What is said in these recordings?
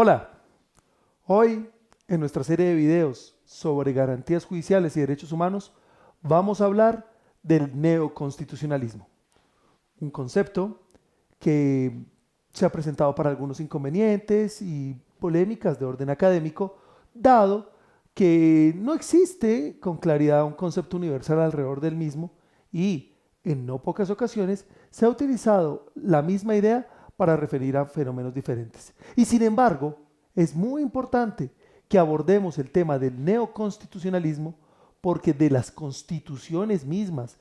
Hola, hoy en nuestra serie de videos sobre garantías judiciales y derechos humanos vamos a hablar del neoconstitucionalismo, un concepto que se ha presentado para algunos inconvenientes y polémicas de orden académico, dado que no existe con claridad un concepto universal alrededor del mismo y en no pocas ocasiones se ha utilizado la misma idea para referir a fenómenos diferentes. Y sin embargo, es muy importante que abordemos el tema del neoconstitucionalismo porque de las constituciones mismas,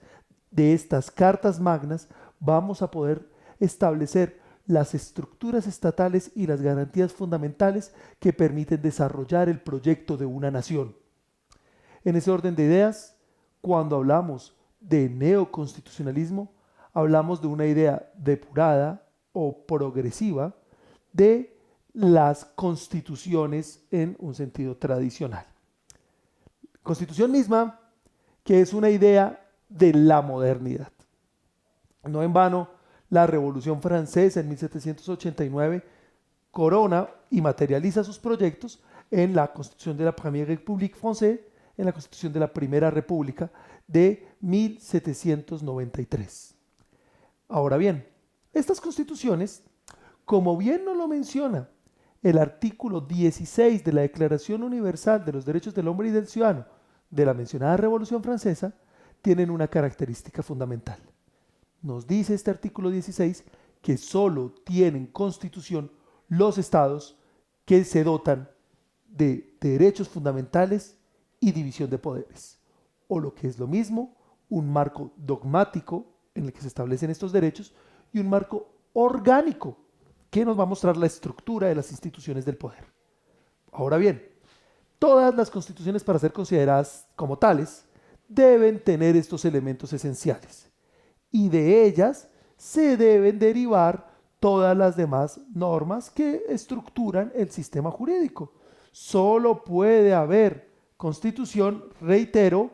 de estas cartas magnas, vamos a poder establecer las estructuras estatales y las garantías fundamentales que permiten desarrollar el proyecto de una nación. En ese orden de ideas, cuando hablamos de neoconstitucionalismo, hablamos de una idea depurada o progresiva de las constituciones en un sentido tradicional. Constitución misma, que es una idea de la modernidad. No en vano, la Revolución Francesa en 1789 corona y materializa sus proyectos en la Constitución de la Première République Française, en la Constitución de la Primera República de 1793. Ahora bien, estas constituciones, como bien nos lo menciona el artículo 16 de la Declaración Universal de los Derechos del Hombre y del Ciudadano de la mencionada Revolución Francesa, tienen una característica fundamental. Nos dice este artículo 16 que solo tienen constitución los estados que se dotan de derechos fundamentales y división de poderes, o lo que es lo mismo, un marco dogmático en el que se establecen estos derechos y un marco orgánico que nos va a mostrar la estructura de las instituciones del poder. Ahora bien, todas las constituciones, para ser consideradas como tales, deben tener estos elementos esenciales y de ellas se deben derivar todas las demás normas que estructuran el sistema jurídico. Solo puede haber constitución, reitero,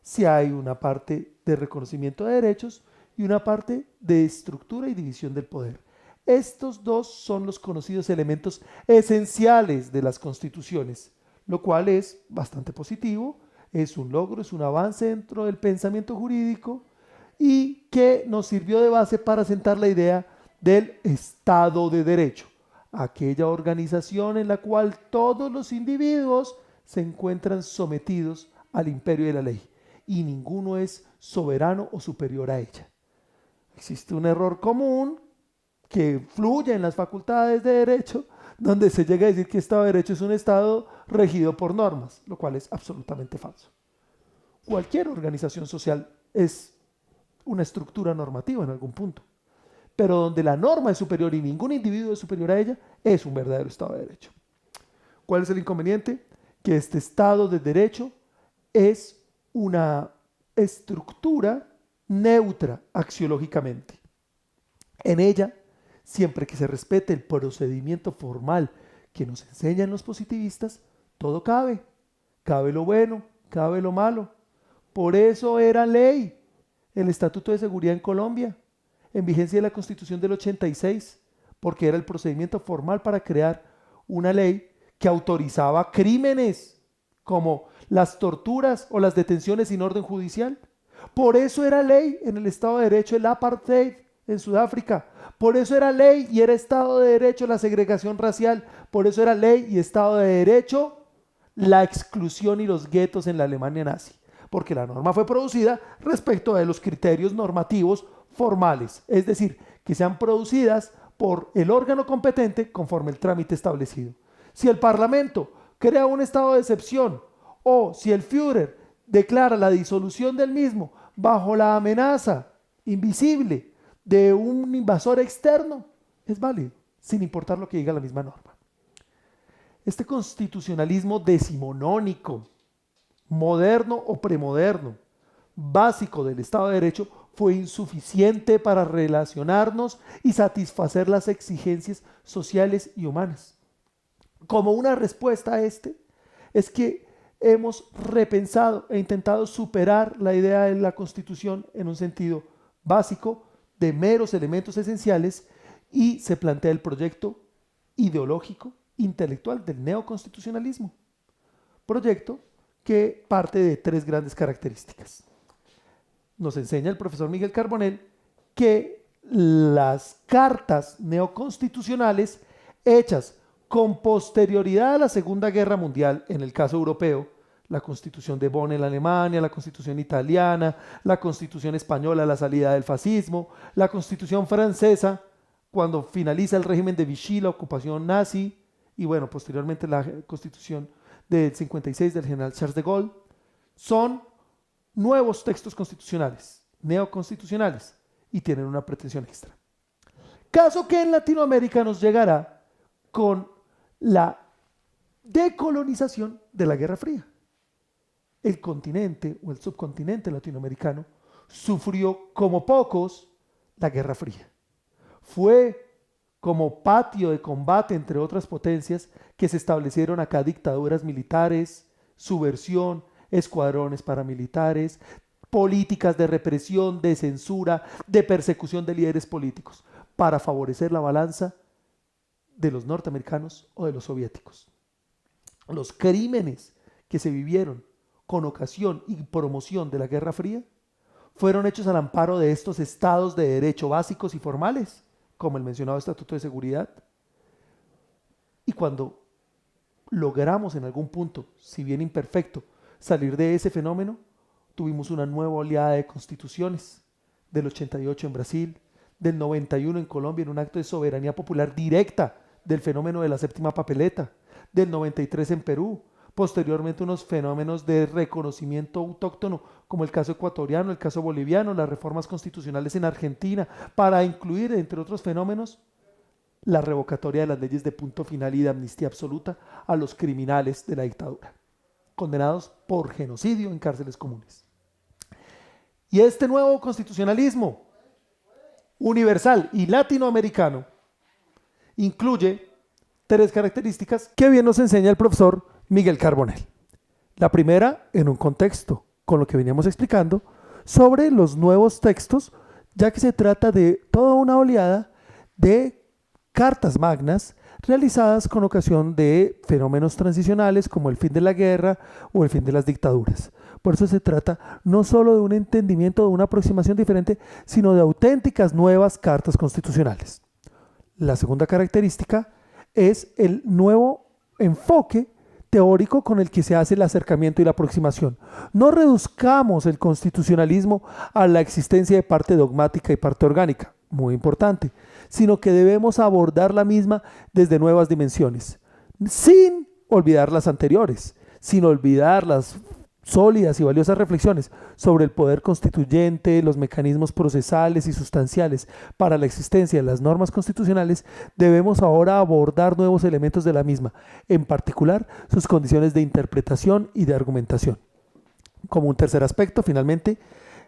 si hay una parte de reconocimiento de derechos y una parte de estructura y división del poder. Estos dos son los conocidos elementos esenciales de las constituciones, lo cual es bastante positivo, es un logro, es un avance dentro del pensamiento jurídico y que nos sirvió de base para sentar la idea del Estado de Derecho, aquella organización en la cual todos los individuos se encuentran sometidos al imperio de la ley y ninguno es soberano o superior a ella. Existe un error común que fluye en las facultades de derecho, donde se llega a decir que Estado de Derecho es un Estado regido por normas, lo cual es absolutamente falso. Cualquier organización social es una estructura normativa en algún punto, pero donde la norma es superior y ningún individuo es superior a ella, es un verdadero Estado de Derecho. ¿Cuál es el inconveniente? Que este Estado de Derecho es una estructura neutra axiológicamente. En ella, siempre que se respete el procedimiento formal que nos enseñan los positivistas, todo cabe. Cabe lo bueno, cabe lo malo. Por eso era ley el Estatuto de Seguridad en Colombia, en vigencia de la Constitución del 86, porque era el procedimiento formal para crear una ley que autorizaba crímenes como las torturas o las detenciones sin orden judicial. Por eso era ley en el Estado de Derecho el apartheid en Sudáfrica. Por eso era ley y era Estado de Derecho la segregación racial. Por eso era ley y Estado de Derecho la exclusión y los guetos en la Alemania nazi. Porque la norma fue producida respecto de los criterios normativos formales, es decir, que sean producidas por el órgano competente conforme el trámite establecido. Si el Parlamento crea un estado de excepción o si el Führer declara la disolución del mismo bajo la amenaza invisible de un invasor externo, es válido, sin importar lo que diga la misma norma. Este constitucionalismo decimonónico, moderno o premoderno, básico del Estado de Derecho, fue insuficiente para relacionarnos y satisfacer las exigencias sociales y humanas. Como una respuesta a este, es que hemos repensado e intentado superar la idea de la Constitución en un sentido básico de meros elementos esenciales y se plantea el proyecto ideológico intelectual del neoconstitucionalismo, proyecto que parte de tres grandes características. Nos enseña el profesor Miguel Carbonell que las cartas neoconstitucionales hechas con posterioridad a la Segunda Guerra Mundial, en el caso europeo, la Constitución de Bonn en la Alemania, la Constitución italiana, la Constitución española, la salida del fascismo, la Constitución francesa, cuando finaliza el régimen de Vichy, la ocupación nazi, y bueno, posteriormente la Constitución del 56 del general Charles de Gaulle, son nuevos textos constitucionales, neoconstitucionales, y tienen una pretensión extra. Caso que en Latinoamérica nos llegará con la decolonización de la Guerra Fría. El continente o el subcontinente latinoamericano sufrió como pocos la Guerra Fría. Fue como patio de combate entre otras potencias que se establecieron acá dictaduras militares, subversión, escuadrones paramilitares, políticas de represión, de censura, de persecución de líderes políticos, para favorecer la balanza de los norteamericanos o de los soviéticos. Los crímenes que se vivieron con ocasión y promoción de la Guerra Fría fueron hechos al amparo de estos estados de derecho básicos y formales, como el mencionado Estatuto de Seguridad. Y cuando logramos en algún punto, si bien imperfecto, salir de ese fenómeno, tuvimos una nueva oleada de constituciones, del 88 en Brasil, del 91 en Colombia, en un acto de soberanía popular directa del fenómeno de la séptima papeleta, del 93 en Perú, posteriormente unos fenómenos de reconocimiento autóctono, como el caso ecuatoriano, el caso boliviano, las reformas constitucionales en Argentina, para incluir, entre otros fenómenos, la revocatoria de las leyes de punto final y de amnistía absoluta a los criminales de la dictadura, condenados por genocidio en cárceles comunes. Y este nuevo constitucionalismo universal y latinoamericano incluye tres características que bien nos enseña el profesor Miguel Carbonell. La primera, en un contexto, con lo que veníamos explicando, sobre los nuevos textos, ya que se trata de toda una oleada de cartas magnas realizadas con ocasión de fenómenos transicionales como el fin de la guerra o el fin de las dictaduras. Por eso se trata no solo de un entendimiento, de una aproximación diferente, sino de auténticas nuevas cartas constitucionales. La segunda característica es el nuevo enfoque teórico con el que se hace el acercamiento y la aproximación. No reduzcamos el constitucionalismo a la existencia de parte dogmática y parte orgánica, muy importante, sino que debemos abordar la misma desde nuevas dimensiones, sin olvidar las anteriores, sin olvidar las sólidas y valiosas reflexiones sobre el poder constituyente, los mecanismos procesales y sustanciales para la existencia de las normas constitucionales. Debemos ahora abordar nuevos elementos de la misma, en particular sus condiciones de interpretación y de argumentación. Como un tercer aspecto, finalmente,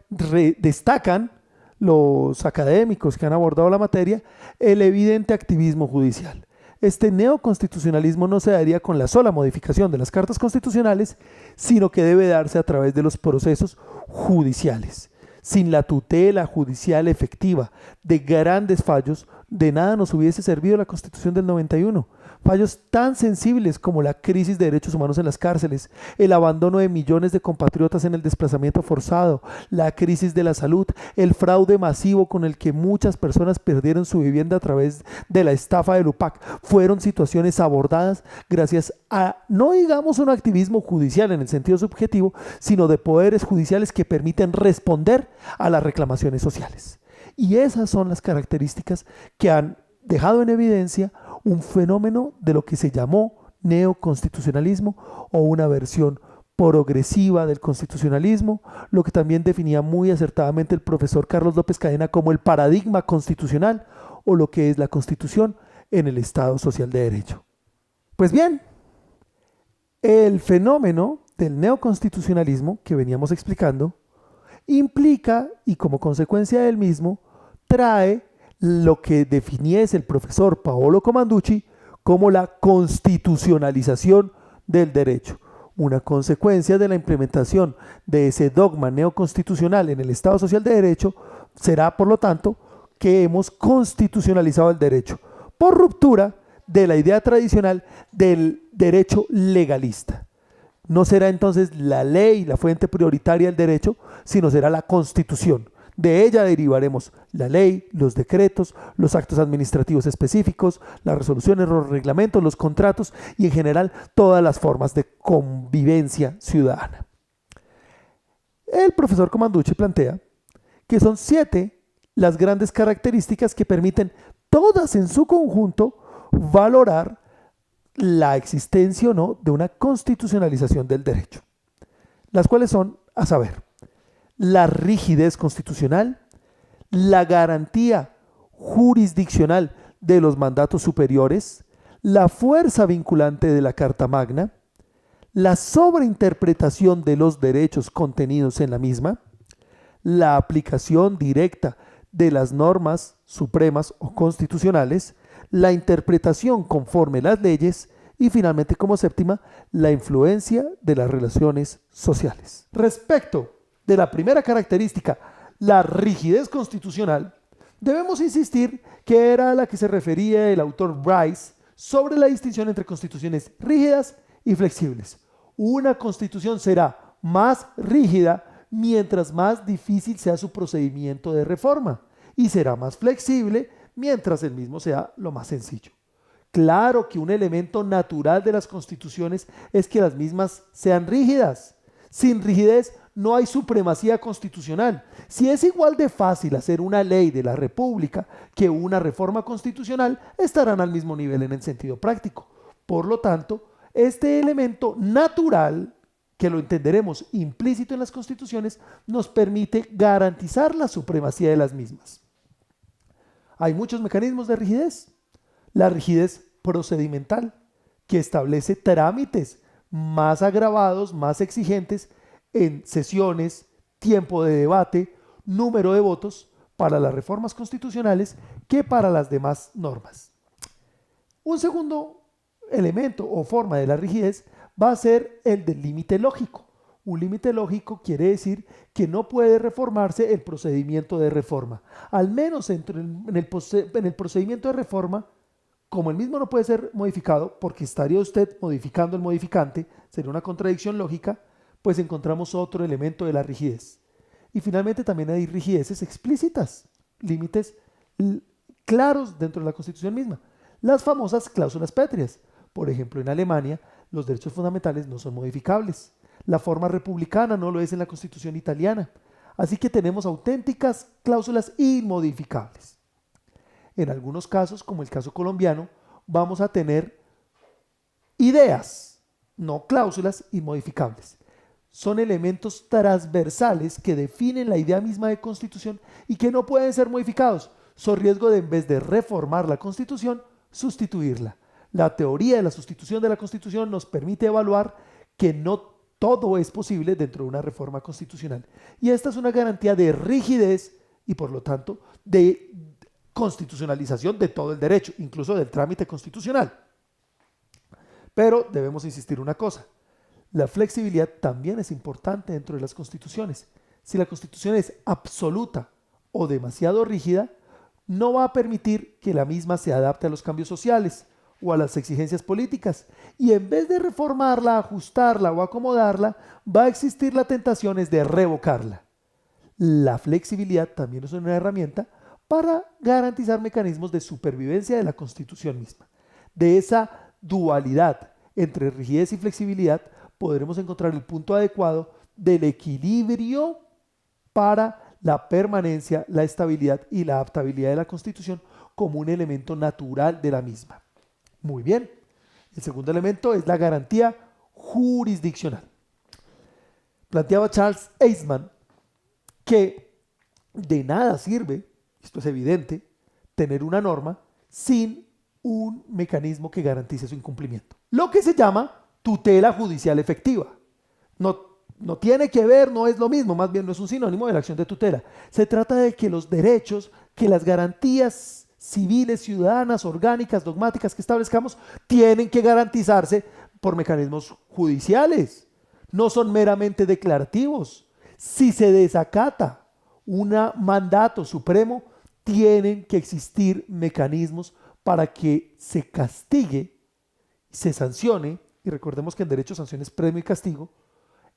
destacan los académicos que han abordado la materia el evidente activismo judicial. Este neoconstitucionalismo no se daría con la sola modificación de las cartas constitucionales, sino que debe darse a través de los procesos judiciales. Sin la tutela judicial efectiva de grandes fallos, de nada nos hubiese servido la Constitución del 91. Fallos tan sensibles como la crisis de derechos humanos en las cárceles, el abandono de millones de compatriotas en el desplazamiento forzado, la crisis de la salud, el fraude masivo con el que muchas personas perdieron su vivienda a través de la estafa del UPAC, fueron situaciones abordadas gracias a, no digamos un activismo judicial en el sentido subjetivo, sino de poderes judiciales que permiten responder a las reclamaciones sociales. Y esas son las características que han dejado en evidencia un fenómeno de lo que se llamó neoconstitucionalismo o una versión progresiva del constitucionalismo, lo que también definía muy acertadamente el profesor Carlos López Cadena como el paradigma constitucional o lo que es la Constitución en el Estado Social de Derecho. Pues bien, el fenómeno del neoconstitucionalismo que veníamos explicando implica, y como consecuencia del mismo, trae lo que definiese el profesor Paolo Comanducci como la constitucionalización del derecho, una consecuencia de la implementación de ese dogma neoconstitucional en el Estado Social de Derecho. Será, por lo tanto, que hemos constitucionalizado el derecho, por ruptura de la idea tradicional del derecho legalista. No será entonces la ley la fuente prioritaria del derecho, sino será la Constitución. De ella derivaremos la ley, los decretos, los actos administrativos específicos, las resoluciones, los reglamentos, los contratos y en general todas las formas de convivencia ciudadana. El profesor Comanducci plantea que son 7 las grandes características que permiten todas en su conjunto valorar la existencia o no de una constitucionalización del derecho, las cuales son, a saber, la rigidez constitucional, la garantía jurisdiccional de los mandatos superiores, la fuerza vinculante de la Carta Magna, la sobreinterpretación de los derechos contenidos en la misma, la aplicación directa de las normas supremas o constitucionales, la interpretación conforme las leyes y finalmente como séptima, la influencia de las relaciones sociales. Respecto de la primera característica, la rigidez constitucional, debemos insistir que era a la que se refería el autor Bryce sobre la distinción entre constituciones rígidas y flexibles. Una constitución será más rígida mientras más difícil sea su procedimiento de reforma y será más flexible mientras el mismo sea lo más sencillo. Claro que un elemento natural de las constituciones es que las mismas sean rígidas. Sin rigidez no hay supremacía constitucional. Si es igual de fácil hacer una ley de la República que una reforma constitucional, estarán al mismo nivel en el sentido práctico. Por lo tanto, este elemento natural, que lo entenderemos implícito en las constituciones, nos permite garantizar la supremacía de las mismas. Hay muchos mecanismos de rigidez. La rigidez procedimental, que establece trámites más agravados, más exigentes en sesiones, tiempo de debate, número de votos para las reformas constitucionales que para las demás normas. Un segundo elemento o forma de la rigidez va a ser el del límite lógico. Un límite lógico quiere decir que no puede reformarse el procedimiento de reforma. Al menos en el procedimiento de reforma, como el mismo no puede ser modificado, porque estaría usted modificando el modificante, sería una contradicción lógica, pues encontramos otro elemento de la rigidez. Y finalmente también hay rigideces explícitas, límites claros dentro de la Constitución misma. Las famosas cláusulas pétreas. Por ejemplo, en Alemania, los derechos fundamentales no son modificables. La forma republicana no lo es en la Constitución italiana. Así que tenemos auténticas cláusulas inmodificables. En algunos casos, como el caso colombiano, vamos a tener ideas, no cláusulas inmodificables. Son elementos transversales que definen la idea misma de Constitución y que no pueden ser modificados. Son riesgo de, en vez de reformar la Constitución, sustituirla. La teoría de la sustitución de la Constitución nos permite evaluar que no todo es posible dentro de una reforma constitucional. Y esta es una garantía de rigidez y por lo tanto de constitucionalización de todo el derecho, incluso del trámite constitucional. Pero debemos insistir una cosa, la flexibilidad también es importante dentro de las constituciones. Si la constitución es absoluta o demasiado rígida, no va a permitir que la misma se adapte a los cambios sociales o a las exigencias políticas, y en vez de reformarla, ajustarla o acomodarla, va a existir la tentación de revocarla. La flexibilidad también es una herramienta para garantizar mecanismos de supervivencia de la Constitución misma. De esa dualidad entre rigidez y flexibilidad podremos encontrar el punto adecuado del equilibrio para la permanencia, la estabilidad y la adaptabilidad de la Constitución como un elemento natural de la misma. Muy bien. El segundo elemento es la garantía jurisdiccional. Planteaba Charles Eisman que de nada sirve, esto es evidente, tener una norma sin un mecanismo que garantice su incumplimiento. Lo que se llama tutela judicial efectiva. No tiene que ver, no es lo mismo, más bien no es un sinónimo de la acción de tutela. Se trata de que los derechos, que las garantías civiles, ciudadanas, orgánicas, dogmáticas que establezcamos, tienen que garantizarse por mecanismos judiciales. No son meramente declarativos. Si se desacata un mandato supremo, tienen que existir mecanismos para que se castigue, se sancione, y recordemos que en derecho sanción es premio y castigo,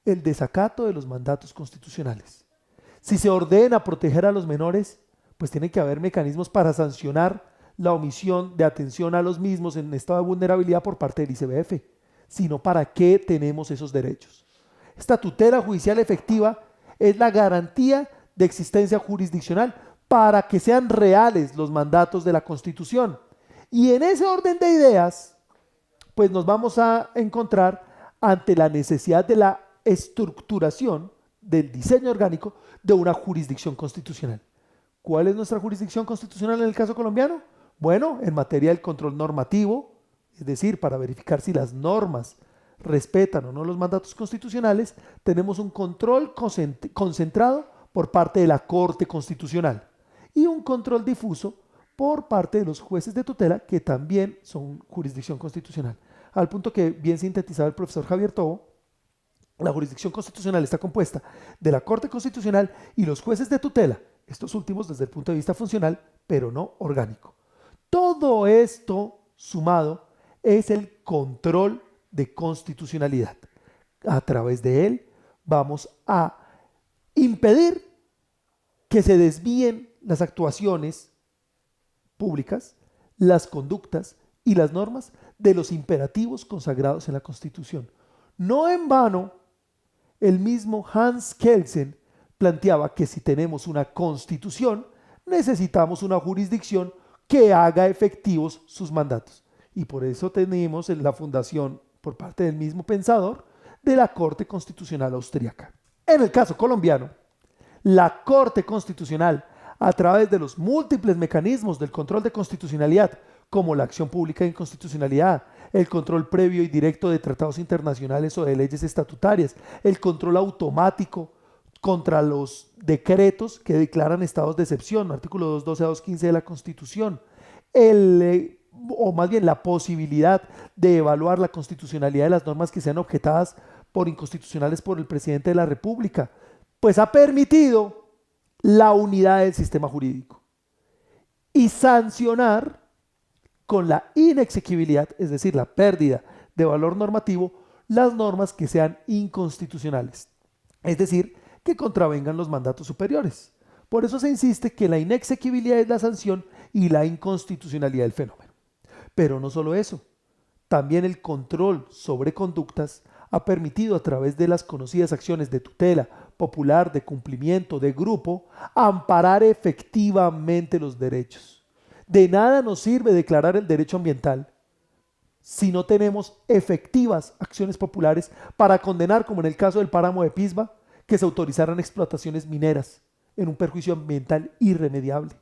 el desacato de los mandatos constitucionales. Si se ordena proteger a los menores, pues tiene que haber mecanismos para sancionar la omisión de atención a los mismos en estado de vulnerabilidad por parte del ICBF. Sino, ¿para qué tenemos esos derechos? Esta tutela judicial efectiva es la garantía de existencia jurisdiccional para que sean reales los mandatos de la Constitución. Y en ese orden de ideas, pues nos vamos a encontrar ante la necesidad de la estructuración del diseño orgánico de una jurisdicción constitucional. ¿Cuál es nuestra jurisdicción constitucional en el caso colombiano? Bueno, en materia del control normativo, es decir, para verificar si las normas respetan o no los mandatos constitucionales, tenemos un control concentrado por parte de la Corte Constitucional y un control difuso por parte de los jueces de tutela que también son jurisdicción constitucional. Al punto que bien sintetizaba el profesor Javier Tobo, la jurisdicción constitucional está compuesta de la Corte Constitucional y los jueces de tutela, estos últimos desde el punto de vista funcional, pero no orgánico. Todo esto sumado es el control de constitucionalidad. A través de él vamos a impedir que se desvíen las actuaciones públicas, las conductas y las normas de los imperativos consagrados en la Constitución. No en vano, el mismo Hans Kelsen planteaba que si tenemos una constitución, necesitamos una jurisdicción que haga efectivos sus mandatos. Y por eso tenemos la fundación, por parte del mismo pensador, de la Corte Constitucional Austríaca. En el caso colombiano, la Corte Constitucional, a través de los múltiples mecanismos del control de constitucionalidad, como la acción pública de inconstitucionalidad, el control previo y directo de tratados internacionales o de leyes estatutarias, el control automático contra los decretos que declaran estados de excepción, artículo 212 a 215 de la Constitución, o más bien la posibilidad de evaluar la constitucionalidad de las normas que sean objetadas por inconstitucionales por el presidente de la República, pues ha permitido la unidad del sistema jurídico y sancionar con la inexequibilidad, es decir, la pérdida de valor normativo, las normas que sean inconstitucionales, es decir, que contravengan los mandatos superiores. Por eso se insiste que la inexequibilidad es la sanción y la inconstitucionalidad el fenómeno. Pero no solo eso, también el control sobre conductas ha permitido a través de las conocidas acciones de tutela popular, de cumplimiento, de grupo, amparar efectivamente los derechos. De nada nos sirve declarar el derecho ambiental si no tenemos efectivas acciones populares para condenar, como en el caso del páramo de Pisba, que se autorizaran explotaciones mineras en un perjuicio ambiental irremediable.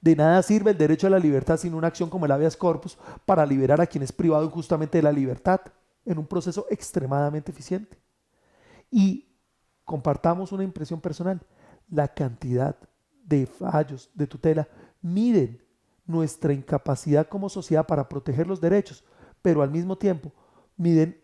De nada sirve el derecho a la libertad sin una acción como el habeas corpus para liberar a quien es privado injustamente de la libertad en un proceso extremadamente eficiente. Y compartamos una impresión personal, la cantidad de fallos de tutela miden nuestra incapacidad como sociedad para proteger los derechos, pero al mismo tiempo miden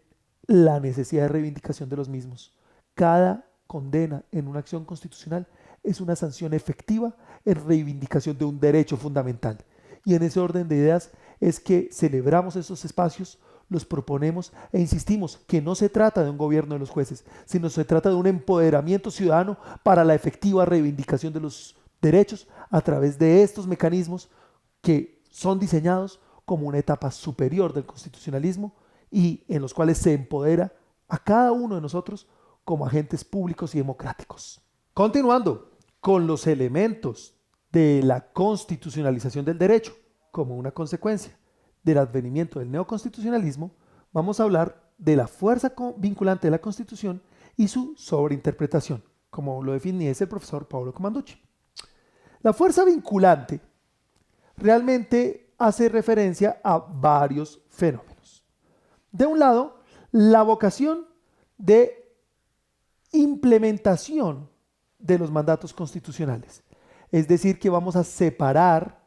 la necesidad de reivindicación de los mismos. Cada condena en una acción constitucional es una sanción efectiva en reivindicación de un derecho fundamental. Y en ese orden de ideas es que celebramos esos espacios, los proponemos e insistimos que no se trata de un gobierno de los jueces, sino se trata de un empoderamiento ciudadano para la efectiva reivindicación de los derechos a través de estos mecanismos que son diseñados como una etapa superior del constitucionalismo y en los cuales se empodera a cada uno de nosotros como agentes públicos y democráticos. Continuando con los elementos de la constitucionalización del derecho como una consecuencia del advenimiento del neoconstitucionalismo, vamos a hablar de la fuerza vinculante de la Constitución y su sobreinterpretación, como lo definiese el profesor Paolo Comanducci. La fuerza vinculante realmente hace referencia a varios fenómenos. De un lado, la vocación de implementación de los mandatos constitucionales, es decir, que vamos a separar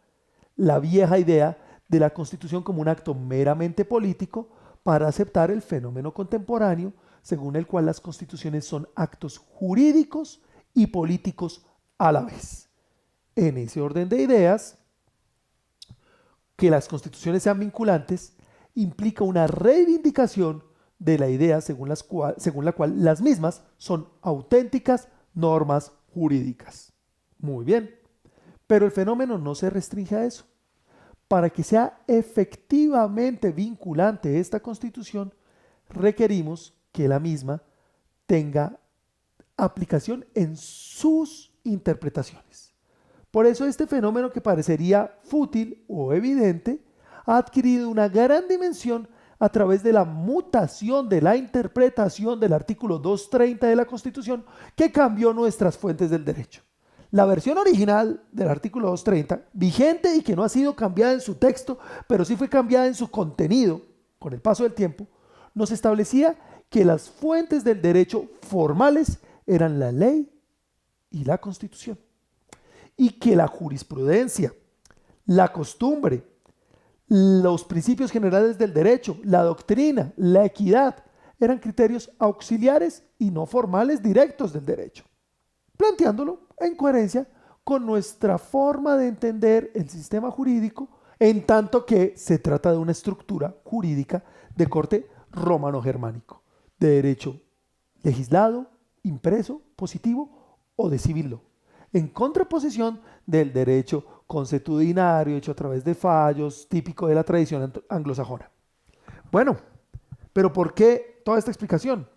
la vieja idea de la Constitución como un acto meramente político para aceptar el fenómeno contemporáneo según el cual las constituciones son actos jurídicos y políticos a la vez. En ese orden de ideas, que las constituciones sean vinculantes implica una reivindicación de la idea según la cual las mismas son auténticas normas jurídicas. Muy bien, pero el fenómeno no se restringe a eso. Para que sea efectivamente vinculante esta constitución, requerimos que la misma tenga aplicación en sus interpretaciones. Por eso este fenómeno, que parecería fútil o evidente, ha adquirido una gran dimensión a través de la mutación de la interpretación del artículo 230 de la Constitución, que cambió nuestras fuentes del derecho. La versión original del artículo 230, vigente y que no ha sido cambiada en su texto, pero sí fue cambiada en su contenido con el paso del tiempo, nos establecía que las fuentes del derecho formales eran la ley y la Constitución, y que la jurisprudencia, la costumbre, los principios generales del derecho, la doctrina, la equidad, eran criterios auxiliares y no formales directos del derecho, planteándolo en coherencia con nuestra forma de entender el sistema jurídico, en tanto que se trata de una estructura jurídica de corte romano-germánico, de derecho legislado, impreso, positivo o de civil law, en contraposición del derecho consuetudinario hecho a través de fallos, típico de la tradición anglosajona. Bueno, pero ¿por qué toda esta explicación?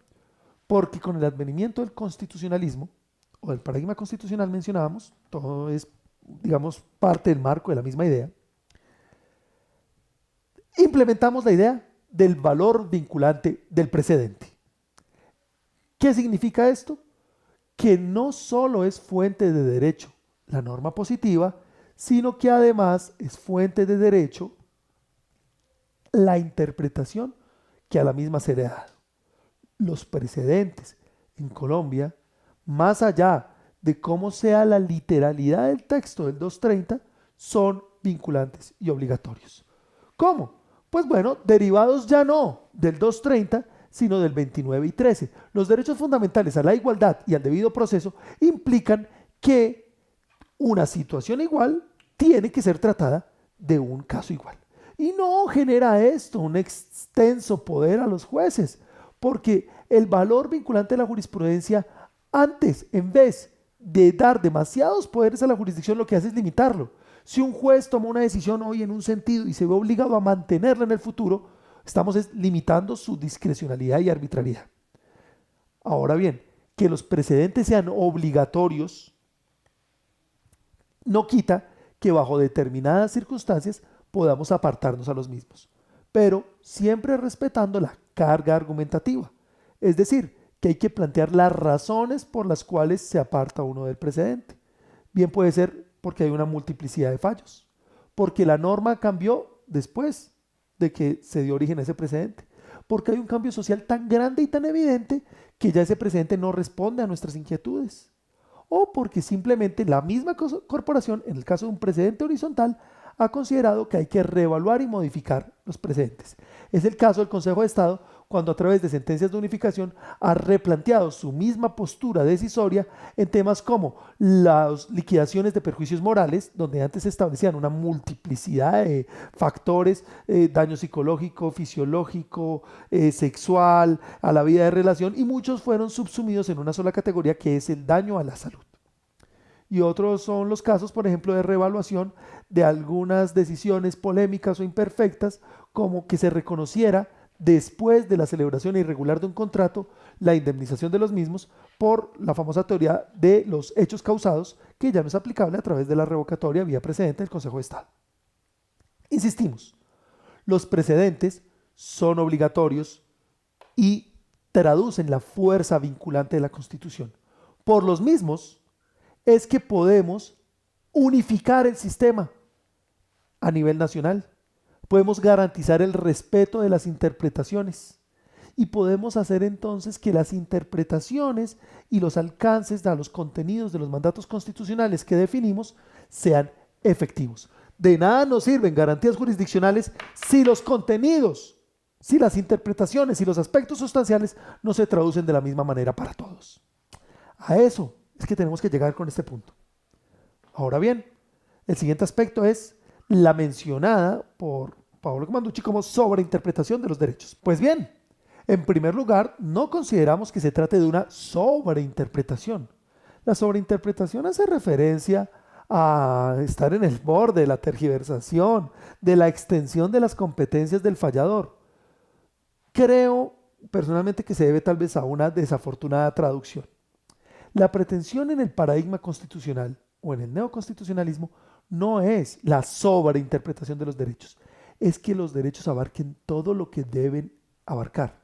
Porque con el advenimiento del constitucionalismo, o del paradigma constitucional mencionábamos, todo es, digamos, parte del marco de la misma idea, implementamos la idea del valor vinculante del precedente. ¿Qué significa esto? Que no solo es fuente de derecho la norma positiva, sino que además es fuente de derecho la interpretación que a la misma se le ha dado. Los precedentes en Colombia, más allá de cómo sea la literalidad del texto del 230, son vinculantes y obligatorios. ¿Cómo? Pues bueno, derivados ya no del 230, sino del 29 y 13. Los derechos fundamentales a la igualdad y al debido proceso implican que una situación igual tiene que ser tratada de un caso igual. Y no genera esto un extenso poder a los jueces, porque el valor vinculante de la jurisprudencia antes, en vez de dar demasiados poderes a la jurisdicción, lo que hace es limitarlo. Si un juez toma una decisión hoy en un sentido y se ve obligado a mantenerla en el futuro, estamos limitando su discrecionalidad y arbitrariedad. Ahora bien, que los precedentes sean obligatorios no quita que bajo determinadas circunstancias podamos apartarnos a los mismos, pero siempre respetando la carga argumentativa. Es decir, que hay que plantear las razones por las cuales se aparta uno del precedente. Bien puede ser porque hay una multiplicidad de fallos, porque la norma cambió después de que se dio origen a ese precedente, porque hay un cambio social tan grande y tan evidente que ya ese precedente no responde a nuestras inquietudes, o porque simplemente la misma corporación, en el caso de un precedente horizontal, ha considerado que hay que reevaluar y modificar los precedentes. Es el caso del Consejo de Estado, cuando a través de sentencias de unificación ha replanteado su misma postura decisoria en temas como las liquidaciones de perjuicios morales, donde antes se establecían una multiplicidad de factores, daño psicológico, fisiológico, sexual, a la vida de relación, y muchos fueron subsumidos en una sola categoría, que es el daño a la salud. Y otros son los casos, por ejemplo, de reevaluación de algunas decisiones polémicas o imperfectas, como que se reconociera después de la celebración irregular de un contrato la indemnización de los mismos por la famosa teoría de los hechos causados, que ya no es aplicable a través de la revocatoria vía precedente del Consejo de Estado. Insistimos, los precedentes son obligatorios y traducen la fuerza vinculante de la Constitución. Por los mismos es que podemos unificar el sistema a nivel nacional. Podemos garantizar el respeto de las interpretaciones y podemos hacer entonces que las interpretaciones y los alcances de los contenidos de los mandatos constitucionales que definimos sean efectivos. De nada nos sirven garantías jurisdiccionales si los contenidos, si las interpretaciones y los aspectos sustanciales no se traducen de la misma manera para todos. A eso es que tenemos que llegar con este punto. Ahora bien, el siguiente aspecto es la mencionada por Paolo Comanducci como sobreinterpretación de los derechos. Pues bien, en primer lugar, no consideramos que se trate de una sobreinterpretación. La sobreinterpretación hace referencia a estar en el borde de la tergiversación, de la extensión de las competencias del fallador. Creo personalmente que se debe tal vez a una desafortunada traducción. La pretensión en el paradigma constitucional o en el neoconstitucionalismo no es la sobreinterpretación de los derechos, es que los derechos abarquen todo lo que deben abarcar.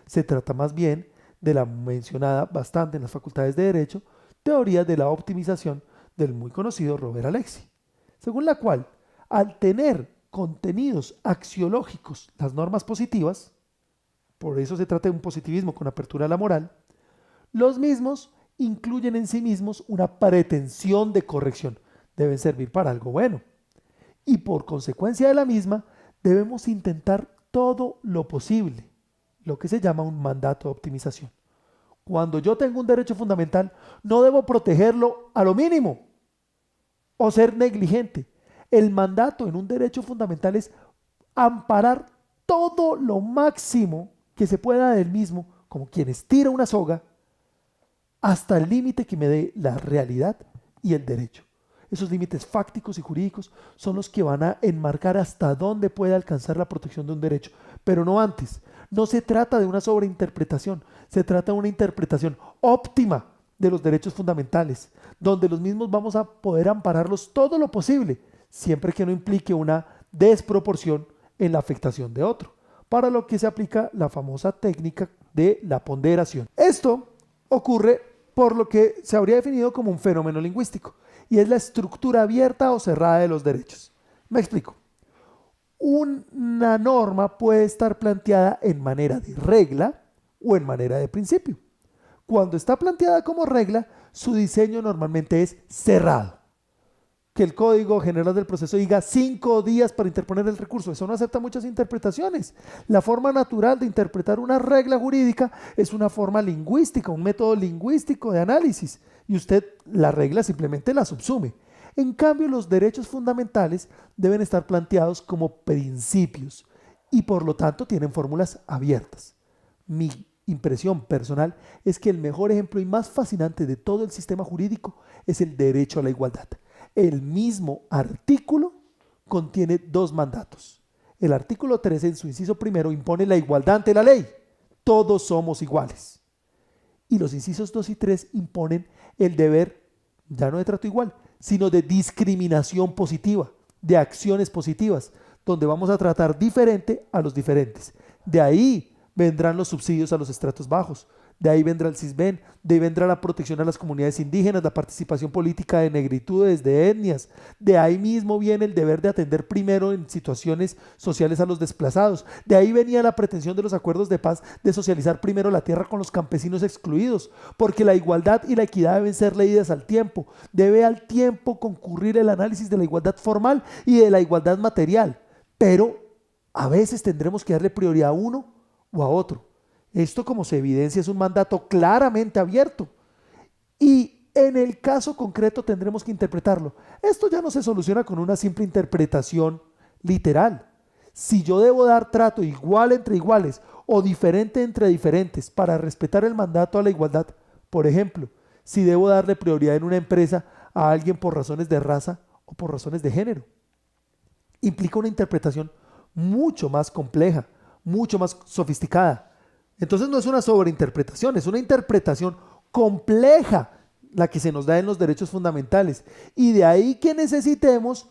Se trata más bien de la mencionada bastante en las facultades de Derecho, teoría de la optimización del muy conocido Robert Alexi, según la cual, al tener contenidos axiológicos las normas positivas, por eso se trata de un positivismo con apertura a la moral, los mismos incluyen en sí mismos una pretensión de corrección, deben servir para algo bueno, y por consecuencia de la misma debemos intentar todo lo posible, lo que se llama un mandato de optimización. Cuando yo tengo un derecho fundamental, no debo protegerlo a lo mínimo o ser negligente. El mandato en un derecho fundamental es amparar todo lo máximo que se pueda del mismo, como quien estira una soga, hasta el límite que me dé la realidad y el derecho. Esos límites fácticos y jurídicos son los que van a enmarcar hasta dónde puede alcanzar la protección de un derecho, pero no antes. No se trata de una sobreinterpretación, se trata de una interpretación óptima de los derechos fundamentales, donde los mismos vamos a poder ampararlos todo lo posible, siempre que no implique una desproporción en la afectación de otro, para lo que se aplica la famosa técnica de la ponderación. Esto ocurre por lo que se habría definido como un fenómeno lingüístico, y es la estructura abierta o cerrada de los derechos. Me explico. Una norma puede estar planteada en manera de regla o en manera de principio. Cuando está planteada como regla, su diseño normalmente es cerrado. Que el Código General del Proceso diga 5 días para interponer el recurso. Eso no acepta muchas interpretaciones. La forma natural de interpretar una regla jurídica es una forma lingüística, un método lingüístico de análisis. Y usted la regla simplemente la subsume. En cambio, los derechos fundamentales deben estar planteados como principios y por lo tanto tienen fórmulas abiertas. Mi impresión personal es que el mejor ejemplo y más fascinante de todo el sistema jurídico es el derecho a la igualdad. El mismo artículo contiene 2 mandatos. El artículo 13 en su inciso primero impone la igualdad ante la ley. Todos somos iguales. Y los incisos 2 y 3 imponen el deber, ya no de trato igual, sino de discriminación positiva, de acciones positivas, donde vamos a tratar diferente a los diferentes. De ahí vendrán los subsidios a los estratos bajos, de ahí vendrá el CISBEN, de ahí vendrá la protección a las comunidades indígenas, la participación política de negritudes, de etnias, de ahí mismo viene el deber de atender primero en situaciones sociales a los desplazados, de ahí venía la pretensión de los acuerdos de paz de socializar primero la tierra con los campesinos excluidos, porque la igualdad y la equidad deben ser leídas al tiempo, debe al tiempo concurrir el análisis de la igualdad formal y de la igualdad material, pero a veces tendremos que darle prioridad a uno o a otro. Esto, como se evidencia, es un mandato claramente abierto y en el caso concreto tendremos que interpretarlo. Esto ya no se soluciona con una simple interpretación literal. Si yo debo dar trato igual entre iguales o diferente entre diferentes para respetar el mandato a la igualdad, por ejemplo, si debo darle prioridad en una empresa a alguien por razones de raza o por razones de género, implica una interpretación mucho más compleja, mucho más sofisticada. Entonces no es una sobreinterpretación, es una interpretación compleja la que se nos da en los derechos fundamentales. Y de ahí que necesitemos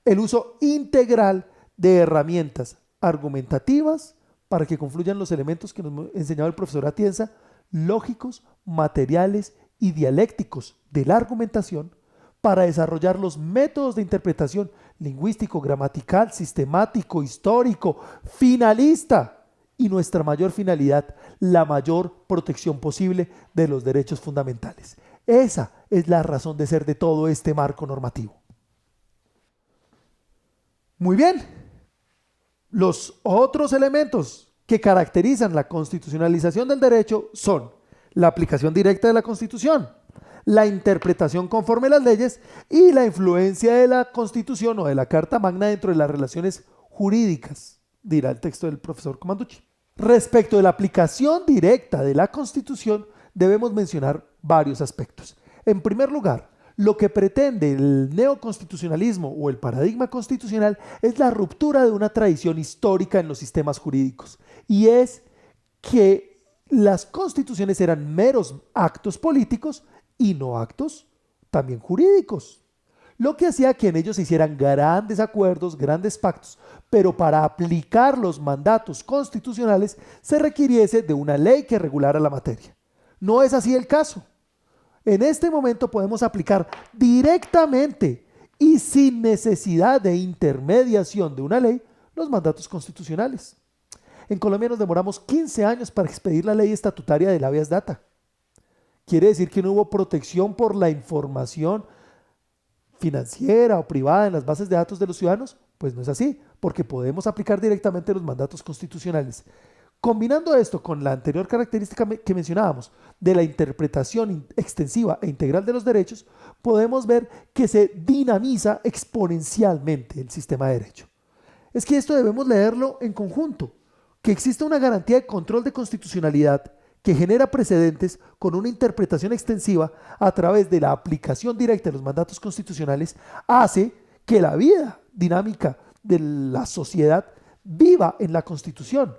el uso integral de herramientas argumentativas para que confluyan los elementos que nos enseñaba el profesor Atienza, lógicos, materiales y dialécticos de la argumentación, para desarrollar los métodos de interpretación lingüístico, gramatical, sistemático, histórico, finalista, y nuestra mayor finalidad, la mayor protección posible de los derechos fundamentales. Esa es la razón de ser de todo este marco normativo. Muy bien, los otros elementos que caracterizan la constitucionalización del derecho son la aplicación directa de la Constitución, la interpretación conforme a las leyes y la influencia de la Constitución o de la Carta Magna dentro de las relaciones jurídicas, dirá el texto del profesor Comanducci. Respecto de la aplicación directa de la Constitución, debemos mencionar varios aspectos. En primer lugar, lo que pretende el neoconstitucionalismo o el paradigma constitucional es la ruptura de una tradición histórica en los sistemas jurídicos, y es que las constituciones eran meros actos políticos y no actos también jurídicos, lo que hacía que en ellos se hicieran grandes acuerdos, grandes pactos, pero para aplicar los mandatos constitucionales se requiriese de una ley que regulara la materia. No es así el caso. En este momento podemos aplicar directamente y sin necesidad de intermediación de una ley los mandatos constitucionales. En Colombia nos demoramos 15 años para expedir la ley estatutaria del habeas data. ¿Quiere decir que no hubo protección por la información financiera o privada en las bases de datos de los ciudadanos? Pues no es así, porque podemos aplicar directamente los mandatos constitucionales. Combinando esto con la anterior característica que mencionábamos de la interpretación extensiva e integral de los derechos, podemos ver que se dinamiza exponencialmente el sistema de derecho. Es que esto debemos leerlo en conjunto, que existe una garantía de control de constitucionalidad que genera precedentes con una interpretación extensiva a través de la aplicación directa de los mandatos constitucionales, hace que la vida dinámica de la sociedad viva en la Constitución.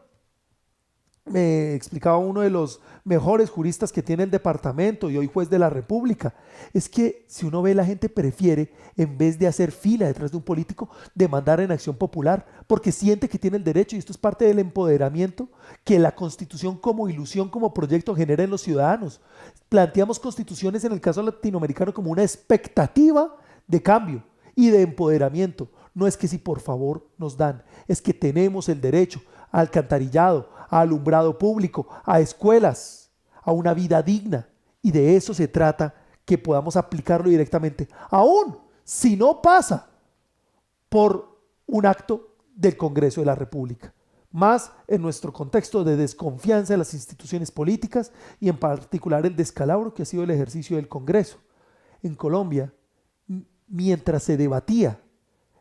Me explicaba uno de los mejores juristas que tiene el departamento y hoy juez de la República, es que si uno ve, la gente prefiere, en vez de hacer fila detrás de un político, demandar en acción popular, porque siente que tiene el derecho, y esto es parte del empoderamiento que la Constitución como ilusión, como proyecto genera en los ciudadanos. Planteamos constituciones en el caso latinoamericano como una expectativa de cambio y de empoderamiento. No es que si por favor nos dan, es que tenemos el derecho a alcantarillado, a alumbrado público, a escuelas, a una vida digna. Y de eso se trata, que podamos aplicarlo directamente, aún si no pasa por un acto del Congreso de la República. Más en nuestro contexto de desconfianza de las instituciones políticas y en particular el descalabro que ha sido el ejercicio del Congreso. En Colombia, mientras se debatía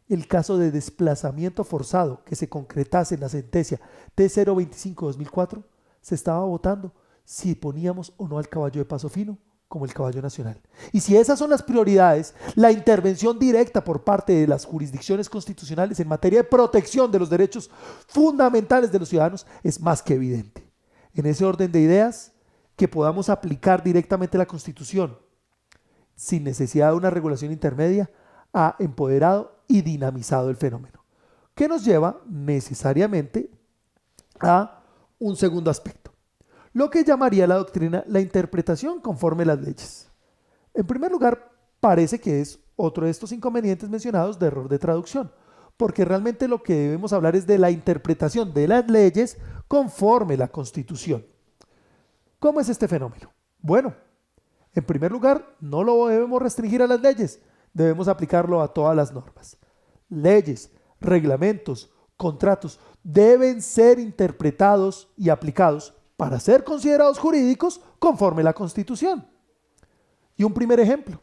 el caso de desplazamiento forzado que se concretase en la sentencia T025-2004, se estaba votando si poníamos o no al caballo de paso fino como el caballo nacional. Y si esas son las prioridades, la intervención directa por parte de las jurisdicciones constitucionales en materia de protección de los derechos fundamentales de los ciudadanos es más que evidente. En ese orden de ideas, que podamos aplicar directamente la Constitución sin necesidad de una regulación intermedia, ha empoderado y dinamizado el fenómeno, que nos lleva necesariamente a un segundo aspecto, lo que llamaría la doctrina la interpretación conforme a las leyes. En primer lugar, parece que es otro de estos inconvenientes mencionados de error de traducción, porque realmente lo que debemos hablar es de la interpretación de las leyes conforme a la Constitución. ¿Cómo es este fenómeno? Bueno, en primer lugar, no lo debemos restringir a las leyes, debemos aplicarlo a todas las normas. Leyes, reglamentos, contratos deben ser interpretados y aplicados para ser considerados jurídicos conforme a la Constitución. Y un primer ejemplo.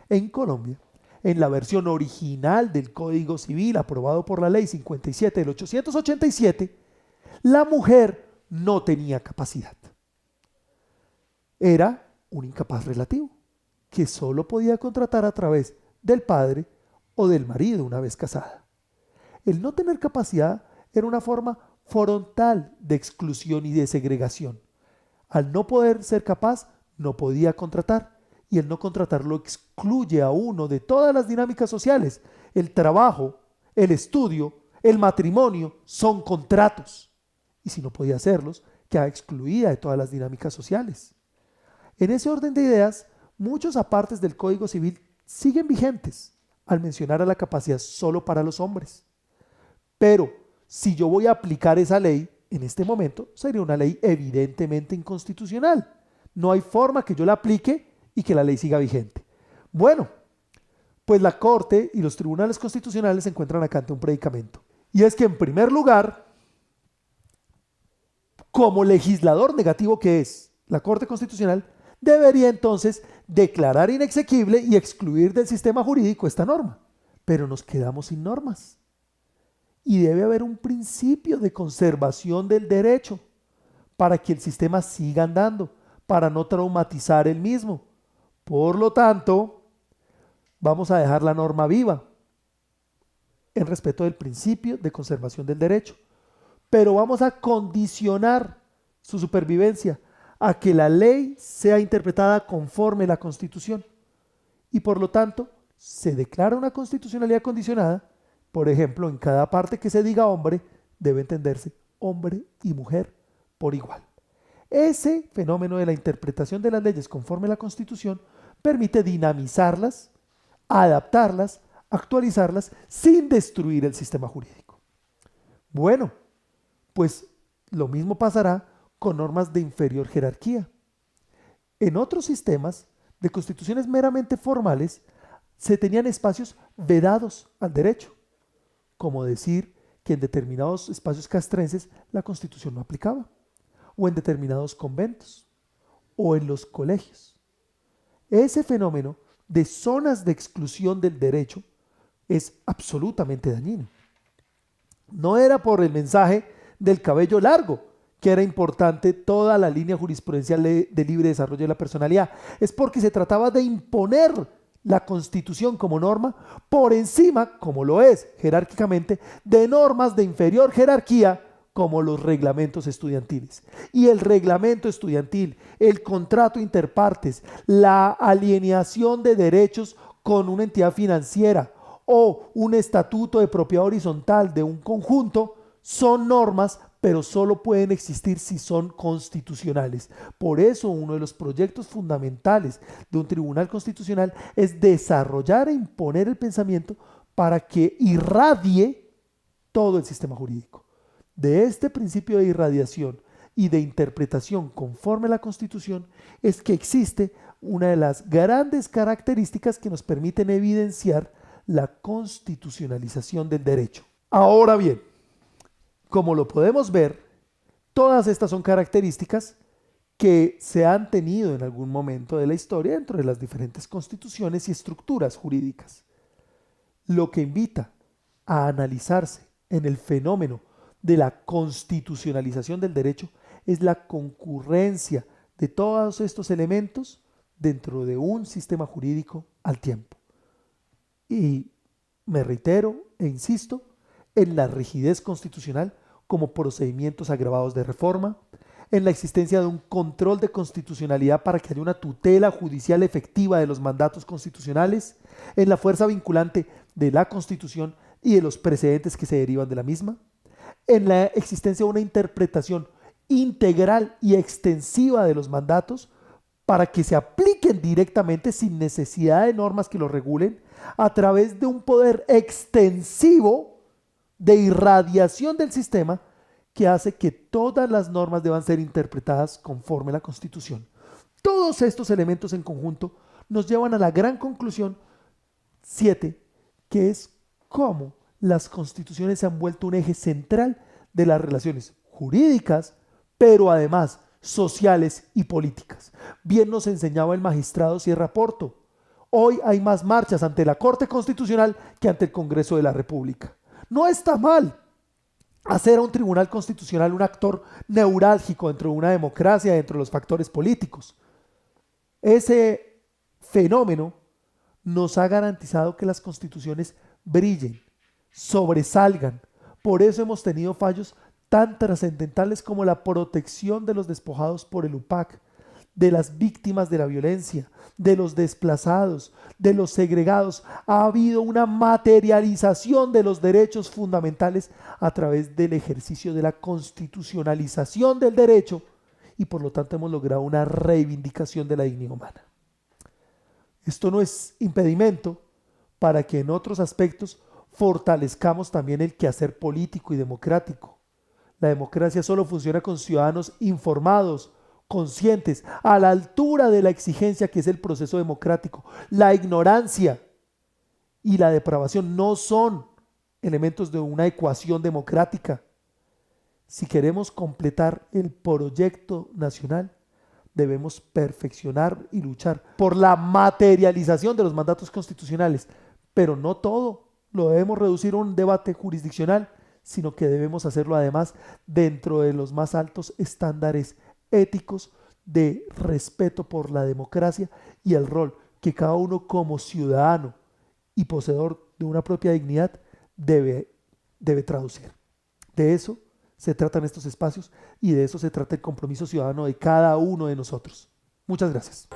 En Colombia, en la versión original del Código Civil aprobado por la Ley 57 del 887, la mujer no tenía capacidad. Era un incapaz relativo, que solo podía contratar a través del padre o del marido una vez casada. El no tener capacidad era una forma frontal de exclusión y de segregación. Al no poder ser capaz, no podía contratar, y el no contratar lo excluye a uno de todas las dinámicas sociales. El trabajo, el estudio, el matrimonio son contratos, y si no podía hacerlos, queda excluida de todas las dinámicas sociales. En ese orden de ideas, muchos apartes del Código Civil siguen vigentes al mencionar a la capacidad solo para los hombres. Pero si yo voy a aplicar esa ley en este momento, sería una ley evidentemente inconstitucional. No hay forma que yo la aplique y que la ley siga vigente. Bueno, pues la Corte y los tribunales constitucionales se encuentran acá ante un predicamento. Y es que, en primer lugar, como legislador negativo que es la Corte Constitucional, debería entonces declarar inexequible y excluir del sistema jurídico esta norma. Pero nos quedamos sin normas. Y debe haber un principio de conservación del derecho para que el sistema siga andando, para no traumatizar el mismo. Por lo tanto, vamos a dejar la norma viva en respeto del principio de conservación del derecho, pero vamos a condicionar su supervivencia a que la ley sea interpretada conforme la Constitución y por lo tanto se declara una constitucionalidad condicionada. Por ejemplo, en cada parte que se diga hombre debe entenderse hombre y mujer por igual. Ese fenómeno de la interpretación de las leyes conforme a la Constitución permite dinamizarlas, adaptarlas, actualizarlas sin destruir el sistema jurídico. Bueno, pues lo mismo pasará con normas de inferior jerarquía. En otros sistemas de constituciones meramente formales se tenían espacios vedados al derecho, como decir que en determinados espacios castrenses la Constitución no aplicaba, o en determinados conventos, o en los colegios. Ese fenómeno de zonas de exclusión del derecho es absolutamente dañino. No era por el mensaje del cabello largo que era importante toda la línea jurisprudencial de libre desarrollo de la personalidad, es porque se trataba de imponer la Constitución como norma por encima, como lo es jerárquicamente, de normas de inferior jerarquía como los reglamentos estudiantiles. Y el reglamento estudiantil, el contrato interpartes, la alienación de derechos con una entidad financiera o un estatuto de propiedad horizontal de un conjunto son normas, pero solo pueden existir si son constitucionales. Por eso uno de los proyectos fundamentales de un tribunal constitucional es desarrollar e imponer el pensamiento para que irradie todo el sistema jurídico. De este principio de irradiación y de interpretación conforme a la Constitución es que existe una de las grandes características que nos permiten evidenciar la constitucionalización del derecho. Ahora bien, como lo podemos ver, todas estas son características que se han tenido en algún momento de la historia dentro de las diferentes constituciones y estructuras jurídicas. Lo que invita a analizarse en el fenómeno de la constitucionalización del derecho es la concurrencia de todos estos elementos dentro de un sistema jurídico al tiempo. Y me reitero e insisto en la rigidez constitucional como procedimientos agravados de reforma, en la existencia de un control de constitucionalidad para que haya una tutela judicial efectiva de los mandatos constitucionales, en la fuerza vinculante de la Constitución y de los precedentes que se derivan de la misma, en la existencia de una interpretación integral y extensiva de los mandatos para que se apliquen directamente sin necesidad de normas que los regulen, a través de un poder extensivo de irradiación del sistema que hace que todas las normas deban ser interpretadas conforme a la Constitución. Todos estos elementos en conjunto nos llevan a la gran conclusión 7, que es cómo las constituciones se han vuelto un eje central de las relaciones jurídicas, pero además sociales y políticas. Bien nos enseñaba el magistrado Sierra Porto. Hoy hay más marchas ante la Corte Constitucional que ante el Congreso de la República. No está mal hacer a un tribunal constitucional un actor neurálgico dentro de una democracia, dentro de los factores políticos. Ese fenómeno nos ha garantizado que las constituciones brillen, sobresalgan. Por eso hemos tenido fallos tan trascendentales como la protección de los despojados por el UPAC, de las víctimas de la violencia, de los desplazados, de los segregados. Ha habido una materialización de los derechos fundamentales a través del ejercicio de la constitucionalización del derecho y por lo tanto hemos logrado una reivindicación de la dignidad humana. Esto no es impedimento para que en otros aspectos fortalezcamos también el quehacer político y democrático. La democracia solo funciona con ciudadanos informados, conscientes, a la altura de la exigencia que es el proceso democrático. La ignorancia y la depravación no son elementos de una ecuación democrática. Si queremos completar el proyecto nacional, debemos perfeccionar y luchar por la materialización de los mandatos constitucionales, pero no todo lo debemos reducir a un debate jurisdiccional, sino que debemos hacerlo además dentro de los más altos estándares éticos de respeto por la democracia y el rol que cada uno como ciudadano y poseedor de una propia dignidad debe traducir. De eso se tratan estos espacios y de eso se trata el compromiso ciudadano de cada uno de nosotros. Muchas gracias.